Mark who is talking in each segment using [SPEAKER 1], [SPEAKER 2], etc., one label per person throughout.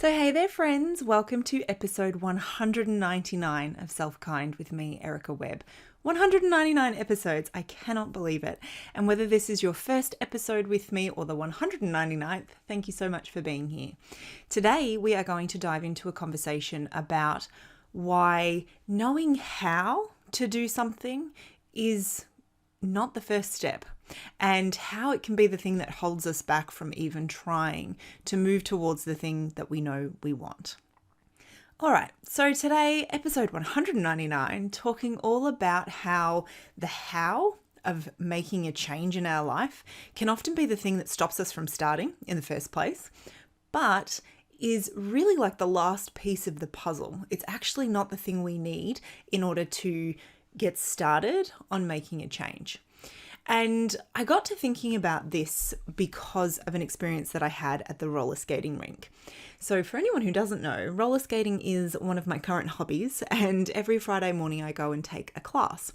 [SPEAKER 1] So hey there friends, welcome to episode 199 of SelfKind with me, Erica Webb. 199 episodes, I cannot believe it. And whether this is your first episode with me or the 199th, thank you so much for being here. Today we are going to dive into a conversation about why knowing how to do something is not the first step, and how it can be the thing that holds us back from even trying to move towards the thing that we know we want. All right, so today, episode 199, talking all about how the how of making a change in our life can often be the thing that stops us from starting in the first place, but is really like the last piece of the puzzle. It's actually not the thing we need in order to get started on making a change. And I got to thinking about this because of an experience that I had at the roller skating rink. So for anyone who doesn't know, roller skating is one of my current hobbies, and every Friday morning I go and take a class.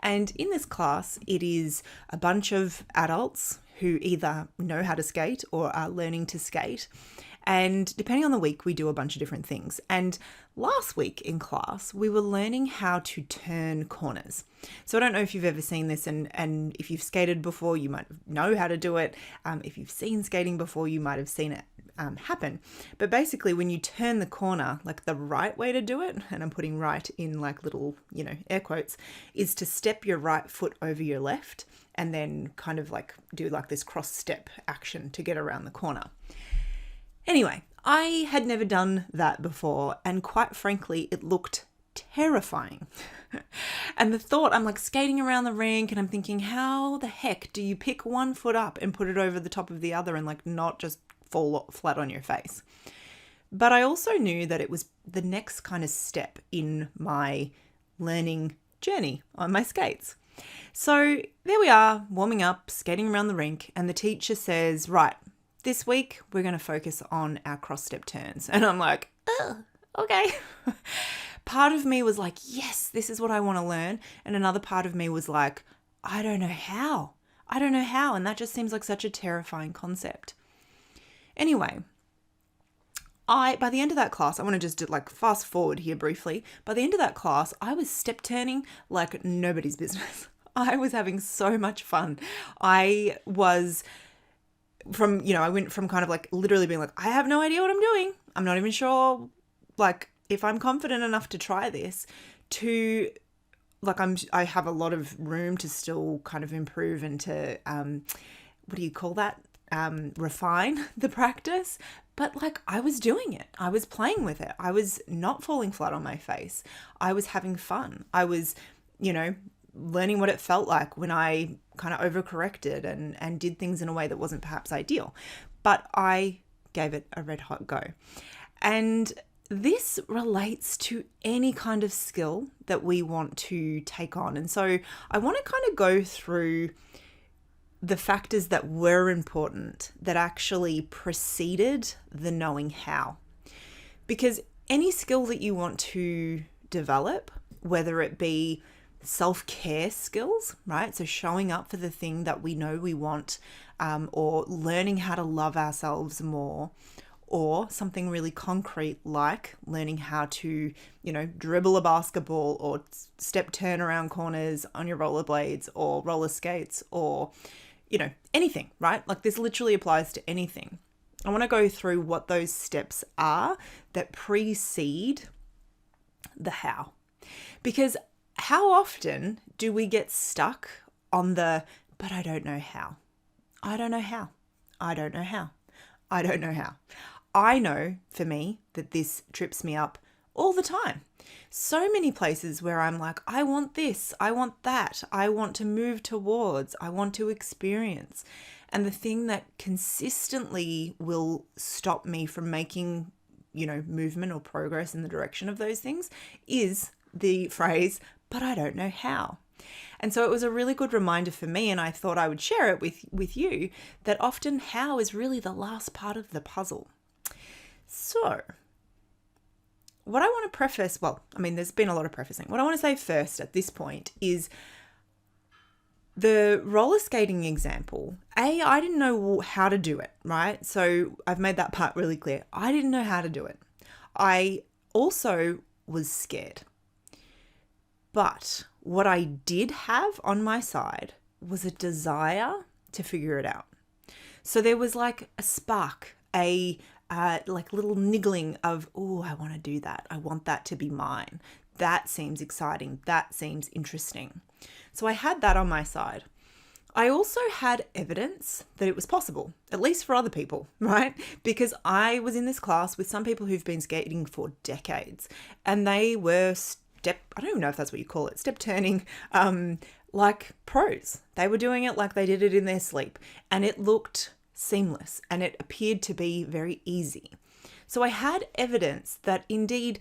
[SPEAKER 1] And in this class, it is a bunch of adults who either know how to skate or are learning to skate. And depending on the week, we do a bunch of different things. And last week in class, we were learning how to turn corners. So I don't know if you've ever seen this, and if you've skated before, you might know how to do it. If you've seen skating before, you might have seen it happen. But basically, when you turn the corner, like the right way to do it, and I'm putting right in like little, air quotes, is to step your right foot over your left and then kind of like do like this cross step action to get around the corner. Anyway, I had never done that before, and quite frankly, it looked terrifying. And the thought, I'm like skating around the rink and I'm thinking, how the heck do you pick one foot up and put it over the top of the other and like not just fall flat on your face? But I also knew that it was the next kind of step in my learning journey on my skates. So there we are, warming up, skating around the rink, and the teacher says, right, this week, we're going to focus on our cross-step turns. And I'm like, oh, okay. Part of me was like, yes, this is what I want to learn. And another part of me was like, I don't know how. And that just seems like such a terrifying concept. Anyway, by the end of that class, I want to just fast forward here briefly. By the end of that class, I was step turning like nobody's business. I was having so much fun. I went from kind of like literally being like, I have no idea what I'm doing. I'm not even sure like if I'm confident enough to try this, to like I have a lot of room to still kind of improve and to what do you call that? Refine the practice. But like I was doing it. I was playing with it. I was not falling flat on my face. I was having fun. I was, learning what it felt like when I kind of overcorrected and did things in a way that wasn't perhaps ideal. But I gave it a red hot go. And this relates to any kind of skill that we want to take on. And so I want to kind of go through the factors that were important that actually preceded the knowing how. Because any skill that you want to develop, whether it be self-care skills, right? So showing up for the thing that we know we want, or learning how to love ourselves more, or something really concrete like learning how to, dribble a basketball or step turn around corners on your rollerblades or roller skates or, anything, right? Like this literally applies to anything. I want to go through what those steps are that precede the how. Because how often do we get stuck on but I don't know how. I don't know how. I don't know how. I don't know how. I know for me that this trips me up all the time. So many places where I'm like, I want this, I want that, I want to move towards, I want to experience. And the thing that consistently will stop me from making, movement or progress in the direction of those things is the phrase, but I don't know how. And so it was a really good reminder for me, and I thought I would share it with you, that often how is really the last part of the puzzle. So what I want to preface, there's been a lot of prefacing. What I want to say first at this point is The roller skating example, I didn't know how to do it, right? So I've made that part really clear. I didn't know how to do it. I also was scared. But what I did have on my side was a desire to figure it out. So there was like a spark, like little niggling of, oh, I want to do that. I want that to be mine. That seems exciting. That seems interesting. So I had that on my side. I also had evidence that it was possible, at least for other people, right? Because I was in this class with some people who've been skating for decades, and they were I don't even know if that's what you call it, step turning, like pros. They were doing it like they did it in their sleep, and it looked seamless and it appeared to be very easy. So I had evidence that indeed,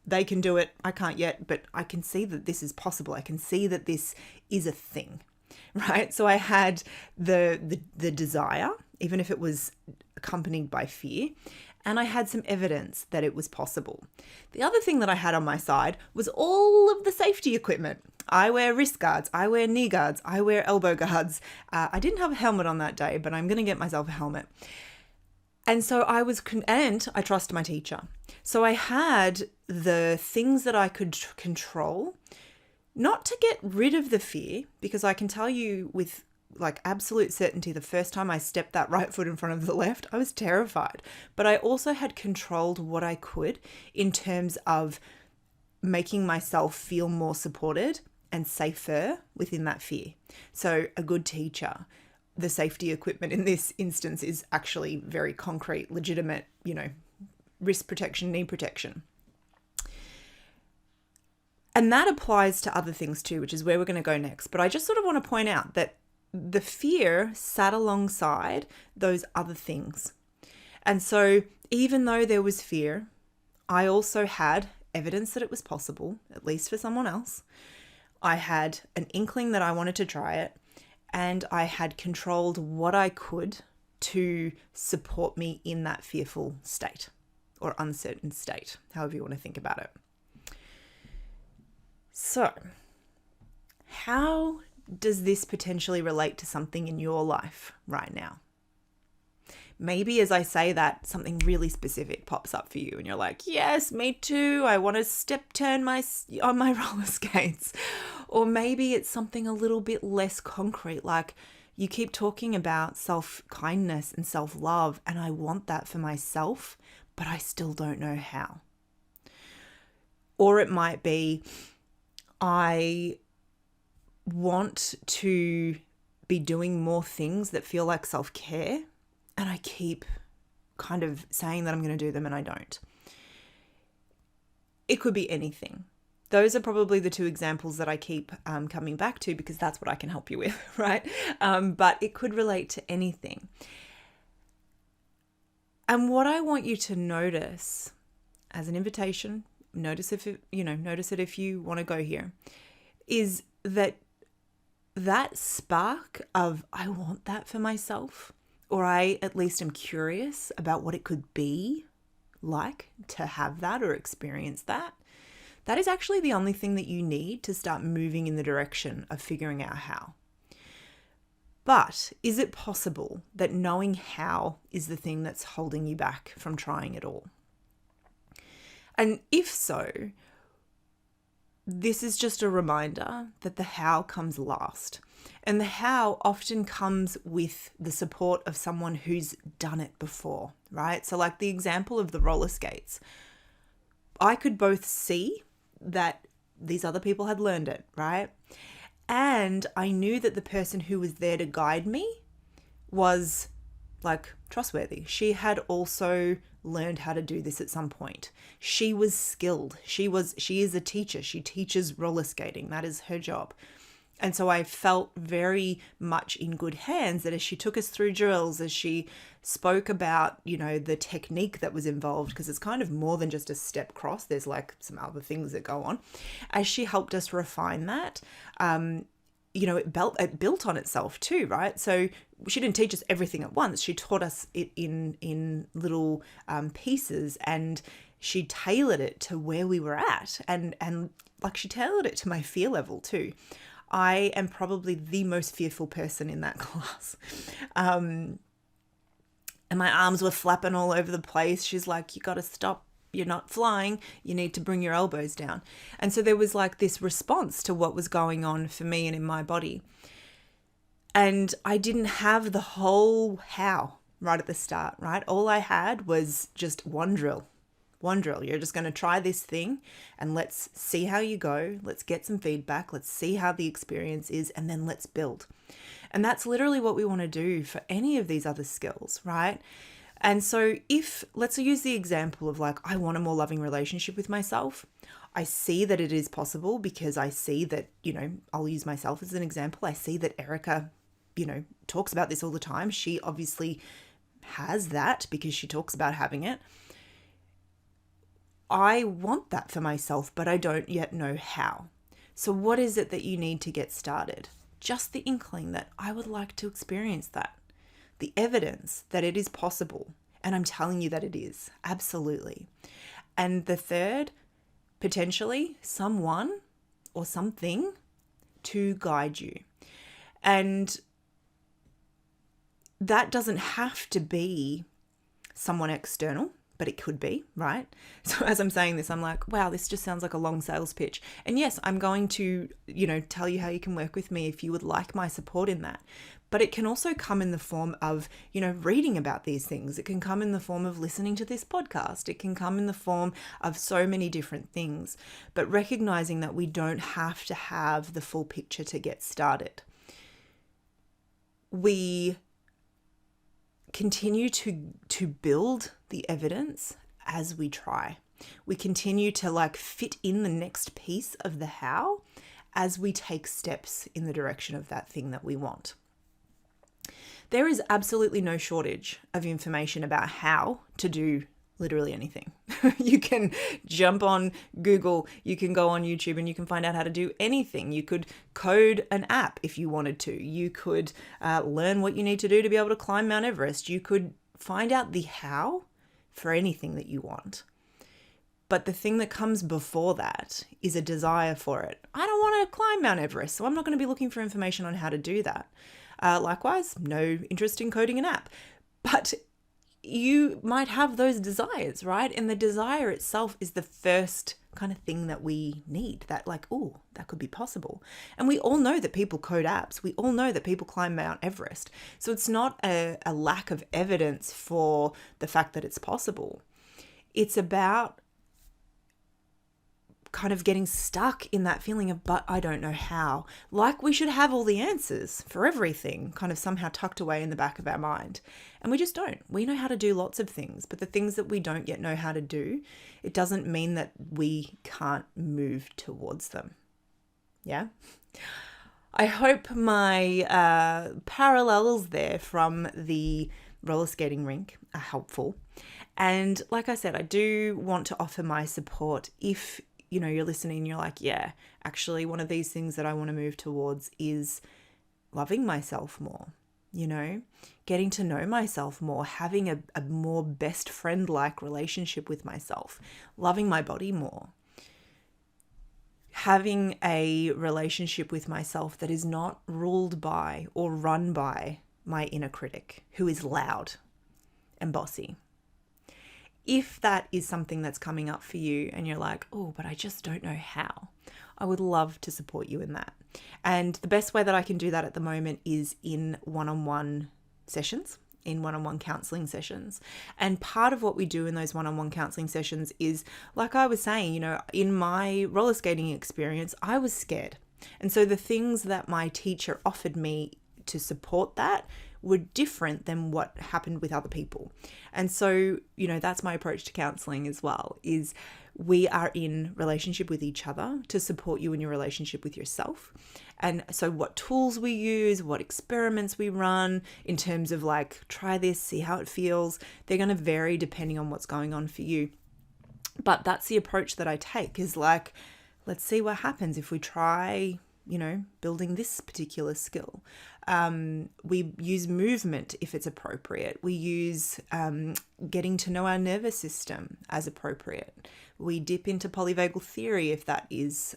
[SPEAKER 1] they can do it. I can't yet, but I can see that this is possible. I can see that this is a thing, right? So I had the desire, even if it was accompanied by fear, and I had some evidence that it was possible. The other thing that I had on my side was all of the safety equipment. I wear wrist guards, I wear knee guards, I wear elbow guards. I didn't have a helmet on that day, but I'm going to get myself a helmet. And so and I trust my teacher. So I had the things that I could control, not to get rid of the fear, because I can tell you with like absolute certainty, the first time I stepped that right foot in front of the left, I was terrified. But I also had controlled what I could in terms of making myself feel more supported and safer within that fear. So a good teacher, the safety equipment in this instance is actually very concrete, legitimate, wrist protection, knee protection. And that applies to other things too, which is where we're going to go next. But I just sort of want to point out that the fear sat alongside those other things. And so even though there was fear, I also had evidence that it was possible, at least for someone else. I had an inkling that I wanted to try it, and I had controlled what I could to support me in that fearful state or uncertain state, however you want to think about it. So, how does this potentially relate to something in your life right now? Maybe as I say that, something really specific pops up for you and you're like, yes, me too. I want to step turn on my roller skates. Or maybe it's something a little bit less concrete, like you keep talking about self-kindness and self-love, and I want that for myself, but I still don't know how. Or it might be, I want to be doing more things that feel like self-care, and I keep kind of saying that I'm going to do them and I don't. It could be anything. Those are probably the two examples that I keep coming back to because that's what I can help you with, right? But it could relate to anything. And what I want you to notice as an invitation, notice it if you want to go here, is that spark of I want that for myself, or I at least am curious about what it could be like to have that or experience that. That is actually the only thing that you need to start moving in the direction of figuring out how. But is it possible that knowing how is the thing that's holding you back from trying it all? And if so, this is just a reminder that the how comes last. And the how often comes with the support of someone who's done it before, right? So like the example of the roller skates, I could both see that these other people had learned it, right? And I knew that the person who was there to guide me was like trustworthy. She had also learned how to do this at some point. She was skilled. She is a teacher. She teaches roller skating. That is her job. And so I felt very much in good hands that as she took us through drills, as she spoke about, the technique that was involved, because it's kind of more than just a step cross. There's like some other things that go on. As she helped us refine that, it built on itself too, right? So she didn't teach us everything at once. She taught us it in little pieces, and she tailored it to where we were at, and like she tailored it to my fear level too. I am probably the most fearful person in that class. And my arms were flapping all over the place. She's like, you got to stop. You're not flying. You need to bring your elbows down. And so there was like this response to what was going on for me and in my body. And I didn't have the whole how right at the start, right? All I had was just one drill. One drill. You're just going to try this thing and let's see how you go. Let's get some feedback. Let's see how the experience is, and then let's build. And that's literally what we want to do for any of these other skills, right? And so let's use the example of like, I want a more loving relationship with myself. I see that it is possible because I see that, I'll use myself as an example. I see that Erica, talks about this all the time. She obviously has that because she talks about having it. I want that for myself, but I don't yet know how. So what is it that you need to get started? Just the inkling that I would like to experience that. The evidence that it is possible. And I'm telling you that it is. Absolutely. And the third, potentially someone or something to guide you. And that doesn't have to be someone external, but it could be, right? So as I'm saying this, I'm like, wow, this just sounds like a long sales pitch. And yes, I'm going to, tell you how you can work with me if you would like my support in that. But it can also come in the form of, reading about these things. It can come in the form of listening to this podcast. It can come in the form of so many different things. But recognizing that we don't have to have the full picture to get started. We continue to build the evidence as we try. We continue to fit in the next piece of the how as we take steps in the direction of that thing that we want. There is absolutely no shortage of information about how to do literally anything. You can jump on Google, you can go on YouTube and you can find out how to do anything. You could code an app if you wanted to. You could learn what you need to do to be able to climb Mount Everest. You could find out the how for anything that you want. But the thing that comes before that is a desire for it. I don't want to climb Mount Everest, so I'm not going to be looking for information on how to do that. Likewise, no interest in coding an app. But you might have those desires, right? And the desire itself is the first kind of thing that we need, that that could be possible. And we all know that people code apps. We all know that people climb Mount Everest. So it's not a lack of evidence for the fact that it's possible. It's about kind of getting stuck in that feeling of, but I don't know how. Like we should have all the answers for everything kind of somehow tucked away in the back of our mind. And we just don't. We know how to do lots of things, but the things that we don't yet know how to do, it doesn't mean that we can't move towards them. Yeah? I hope my parallels there from the roller skating rink are helpful. And like I said, I do want to offer my support if you're listening and you're like, yeah, actually one of these things that I want to move towards is loving myself more, getting to know myself more, having a more best friend-like relationship with myself, loving my body more, having a relationship with myself that is not ruled by or run by my inner critic who is loud and bossy. If that is something that's coming up for you and you're like, oh, but I just don't know how, I would love to support you in that. And the best way that I can do that at the moment is in one-on-one sessions, in one-on-one counseling sessions. And part of what we do in those one-on-one counseling sessions is, like I was saying, in my roller skating experience, I was scared. And so the things that my teacher offered me to support that were different than what happened with other people. And so, that's my approach to counseling as well, is we are in relationship with each other to support you in your relationship with yourself. And so what tools we use, what experiments we run in terms of try this, see how it feels, they're going to vary depending on what's going on for you. But that's the approach that I take, is let's see what happens if we try building this particular skill. We use movement if it's appropriate. We use getting to know our nervous system as appropriate. We dip into polyvagal theory if that is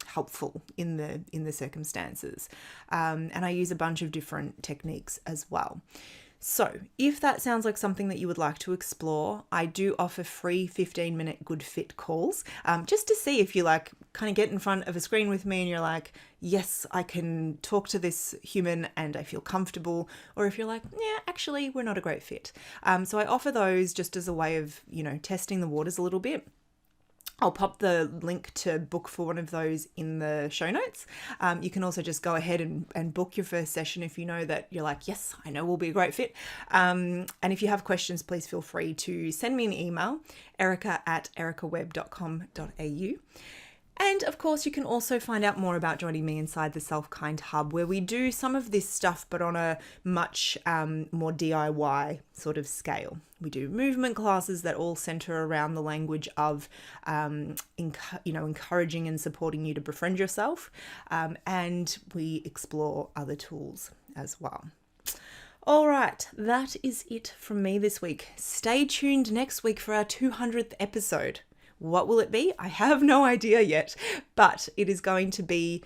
[SPEAKER 1] helpful in the circumstances. And I use a bunch of different techniques as well. So if that sounds like something that you would like to explore, I do offer free 15-minute good fit calls, just to see if you kind of get in front of a screen with me and you're like, yes, I can talk to this human and I feel comfortable. Or if you're like, yeah, actually, we're not a great fit. So I offer those just as a way of, testing the waters a little bit. I'll pop the link to book for one of those in the show notes. You can also just go ahead and book your first session if you know that you're like, yes, I know we'll be a great fit. And if you have questions, please feel free to send me an email, erica@ericawebb.com.au. And of course, you can also find out more about joining me inside the SelfKind Hub, where we do some of this stuff, but on a much more DIY sort of scale. We do movement classes that all center around the language of, encouraging and supporting you to befriend yourself. And we explore other tools as well. All right, that is it from me this week. Stay tuned next week for our 200th episode. What will it be? I have no idea yet, but it is going to be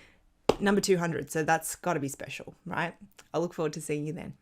[SPEAKER 1] number 200. So that's got to be special, right? I look forward to seeing you then.